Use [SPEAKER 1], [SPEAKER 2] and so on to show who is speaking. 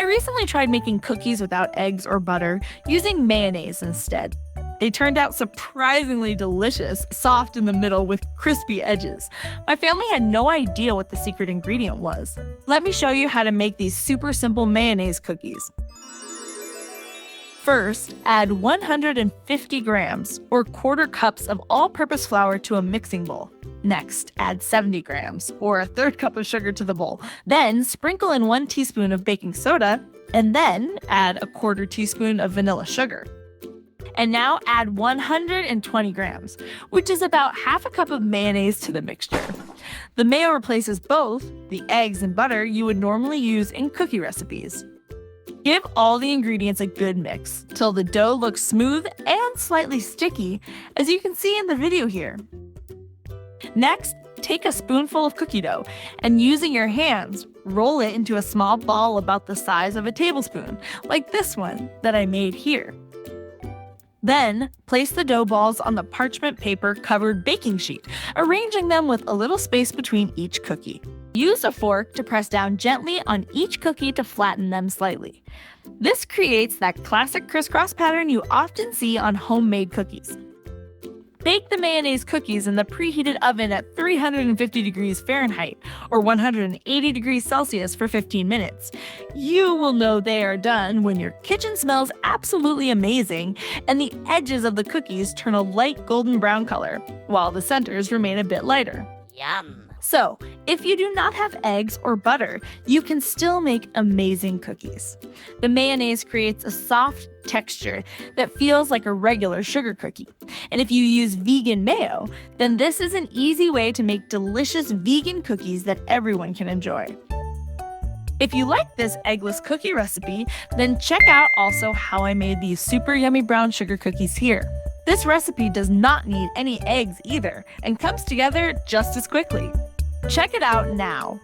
[SPEAKER 1] recently tried making cookies without eggs or butter, using mayonnaise instead. They turned out surprisingly delicious, soft in the middle with crispy edges. My family had no idea what the secret ingredient was. Let me show you how to make these super simple mayonnaise cookies. First, add 150 grams or quarter cups of all-purpose flour to a mixing bowl. Next, add 70 grams or a third cup of sugar to the bowl. Then sprinkle in 1 teaspoon of baking soda and then add a quarter teaspoon of vanilla sugar. And now add 120 grams, which is about half a cup of mayonnaise to the mixture. The mayo replaces both the eggs and butter you would normally use in cookie recipes. Give all the ingredients a good mix till the dough looks smooth and slightly sticky, as you can see in the video here. Next, take a spoonful of cookie dough and using your hands, roll it into a small ball about the size of a tablespoon, like this one that I made here. Then, place the dough balls on the parchment paper covered baking sheet, arranging them with a little space between each cookie. Use a fork to press down gently on each cookie to flatten them slightly. This creates that classic crisscross pattern you often see on homemade cookies. Bake the mayonnaise cookies in the preheated oven at 350 degrees Fahrenheit or 180 degrees Celsius for 15 minutes. You will know they are done when your kitchen smells absolutely amazing and the edges of the cookies turn a light golden brown color, while the centers remain a bit lighter.
[SPEAKER 2] Yum!
[SPEAKER 1] So, if you do not have eggs or butter, you can still make amazing cookies. The mayonnaise creates a soft texture that feels like a regular sugar cookie. And if you use vegan mayo, then this is an easy way to make delicious vegan cookies that everyone can enjoy. If you like this eggless cookie recipe, then check out also how I made these super yummy brown sugar cookies here. This recipe does not need any eggs either and comes together just as quickly. Check it out now.